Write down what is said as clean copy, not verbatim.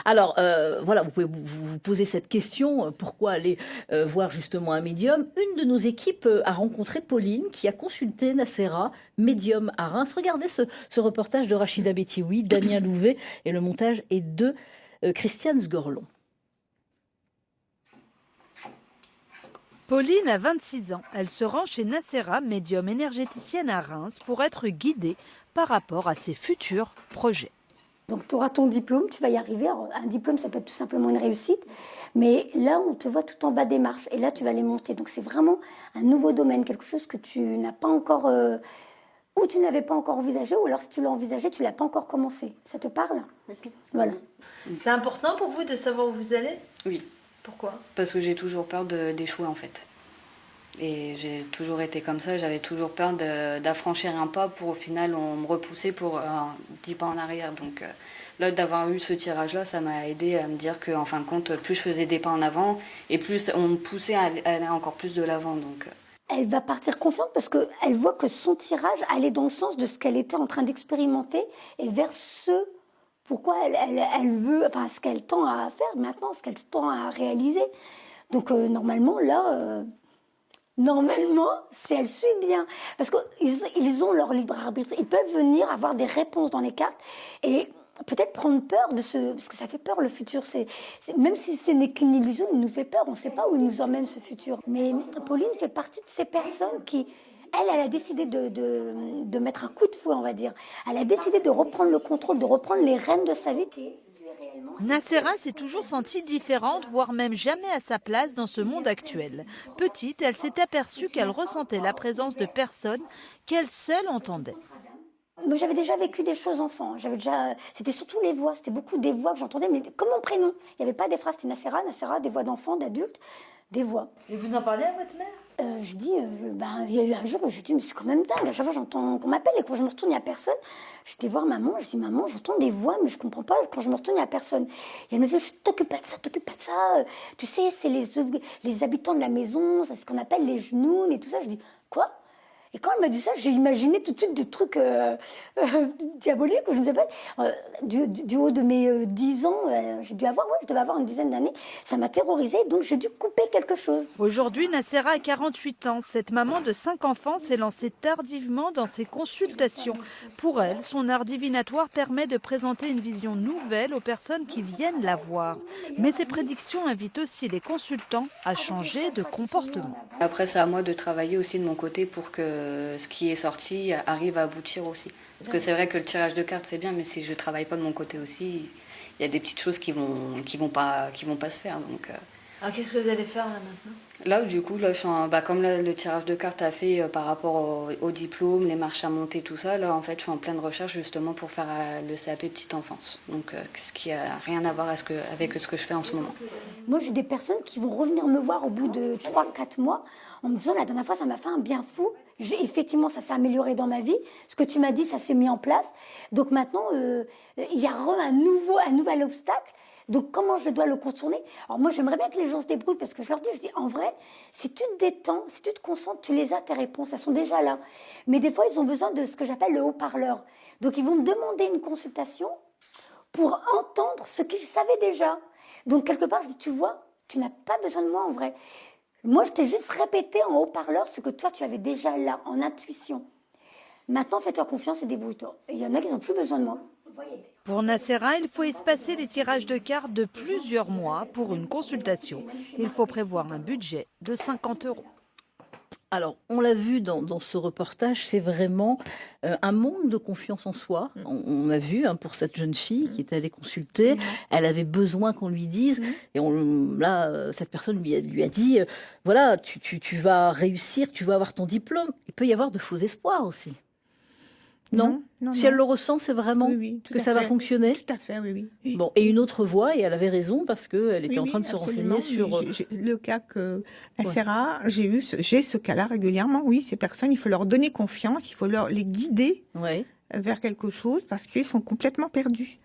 Alors, voilà, vous pouvez vous poser cette question, pourquoi aller voir justement un médium? Une de nos équipes a rencontré Pauline, qui a consulté Nacera, médium à Reims. Regardez ce reportage de Rachida Betioui, Damien Louvet, et le montage est de Christiane Sgorlon. Pauline a 26 ans. Elle se rend chez Nacera, médium énergéticienne à Reims, pour être guidée par rapport à ses futurs projets. Donc tu auras ton diplôme, tu vas y arriver. Alors, un diplôme, ça peut être tout simplement une réussite. Mais là, on te voit tout en bas des marches. Et là, tu vas les monter. Donc c'est vraiment un nouveau domaine, quelque chose que tu n'as pas encore... ou tu n'avais pas encore envisagé, ou alors si tu l'as envisagé, tu ne l'as pas encore commencé. Ça te parle? Merci. Voilà. C'est important pour vous de savoir où vous allez? Oui. Pourquoi? Parce que j'ai toujours peur d'échouer en fait. Et j'ai toujours été comme ça, j'avais toujours peur d'affranchir un pas pour au final on me repousser pour 10 pas en arrière. Donc là d'avoir eu ce tirage-là, ça m'a aidé à me dire qu'en fin de compte, plus je faisais des pas en avant et plus on me poussait à aller encore plus de l'avant. Donc, Elle va partir confiante parce qu'elle voit que son tirage allait dans le sens de ce qu'elle était en train d'expérimenter et vers ce pourquoi elle veut, enfin ce qu'elle tend à faire maintenant, ce qu'elle tend à réaliser. Donc normalement là... Normalement, si elle suit bien, parce qu'ils ont leur libre arbitre, ils peuvent venir avoir des réponses dans les cartes et peut-être prendre peur de parce que ça fait peur le futur. Même si ce n'est qu'une illusion, il nous fait peur, on ne sait pas où il nous emmène ce futur. Mais Pauline fait partie de ces personnes qui, elle a décidé de mettre un coup de fouet, on va dire. Elle a décidé de reprendre le contrôle, de reprendre les rênes de sa vie. Nacera s'est toujours sentie différente, voire même jamais à sa place dans ce monde actuel. Petite, elle s'est aperçue qu'elle ressentait la présence de personnes qu'elle seule entendait. J'avais déjà vécu des choses enfant. C'était surtout les voix, c'était beaucoup des voix que j'entendais, mais comme mon prénom. Il n'y avait pas des phrases, c'était Nacera, des voix d'enfants, d'adultes, des voix. Et vous en parlez à votre mère? Je dis, il y a eu un jour où je dis, mais c'est quand même dingue. À chaque fois, j'entends qu'on m'appelle et quand je me retourne, il n'y a personne. J'étais voir maman, je dis, maman, j'entends des voix, mais je ne comprends pas. Quand je me retourne, il n'y a personne. Et elle me dit, je t'occupe pas de ça, t'occupe pas de ça. Tu sais, c'est les habitants de la maison, c'est ce qu'on appelle les genoux et tout ça. Je dis, quoi? Et quand elle m'a dit ça, j'ai imaginé tout de suite des trucs diaboliques, je ne sais pas. Du haut de mes 10 ans, je devais avoir une dizaine d'années. Ça m'a terrorisée, donc j'ai dû couper quelque chose. Aujourd'hui, Nacera a 48 ans. Cette maman de 5 enfants s'est lancée tardivement dans ses consultations. Pour elle, son art divinatoire permet de présenter une vision nouvelle aux personnes qui viennent la voir. Mais ses prédictions invitent aussi les consultants à changer de comportement. Après, c'est à moi de travailler aussi de mon côté pour que ce qui est sorti arrive à aboutir aussi. Parce que c'est vrai que le tirage de cartes c'est bien, mais si je travaille pas de mon côté aussi, il y a des petites choses qui vont pas se faire. Donc, Alors qu'est-ce que vous allez faire là maintenant? Là, du coup, là, comme le tirage de cartes a fait par rapport au diplôme, les marches à monter, tout ça, là, en fait, je suis en pleine recherche justement pour faire le CAP petite enfance. Donc, ce qui a rien à voir avec ce que je fais en ce moment. Moi, j'ai des personnes qui vont revenir me voir au bout de 3-4 mois en me disant, la dernière fois, ça m'a fait un bien fou. Effectivement, ça s'est amélioré dans ma vie. Ce que tu m'as dit, ça s'est mis en place. Donc maintenant, il y a un nouvel obstacle. Donc comment je dois le contourner? Alors moi, j'aimerais bien que les gens se débrouillent parce que je dis, en vrai, si tu te détends, si tu te concentres, tu les as, tes réponses, elles sont déjà là. Mais des fois, ils ont besoin de ce que j'appelle le haut-parleur. Donc ils vont me demander une consultation pour entendre ce qu'ils savaient déjà. Donc quelque part, je dis, tu vois, tu n'as pas besoin de moi en vrai. Moi, je t'ai juste répété en haut-parleur ce que toi, tu avais déjà là, en intuition. Maintenant, fais-toi confiance et débrouille-toi. Et il y en a qui n'ont plus besoin de moi. Pour Nacera, il faut espacer les tirages de cartes de plusieurs mois pour une consultation. Il faut prévoir un budget de 50 €. Alors, on l'a vu dans ce reportage, c'est vraiment un monde de confiance en soi. On a vu pour cette jeune fille qui est allée consulter, elle avait besoin qu'on lui dise. Et là, cette personne lui a dit, voilà, tu vas réussir, tu vas avoir ton diplôme. Il peut y avoir de faux espoirs aussi. Non, si elle le ressent, c'est vraiment que ça va fonctionner. Tout à fait, oui. Bon, et une autre voix, et elle avait raison parce qu'elle était en train de se renseigner sur... Le cas que Nacera, j'ai ce cas-là régulièrement, oui. Ces personnes, il faut leur donner confiance, il faut les guider vers quelque chose parce qu'ils sont complètement perdus.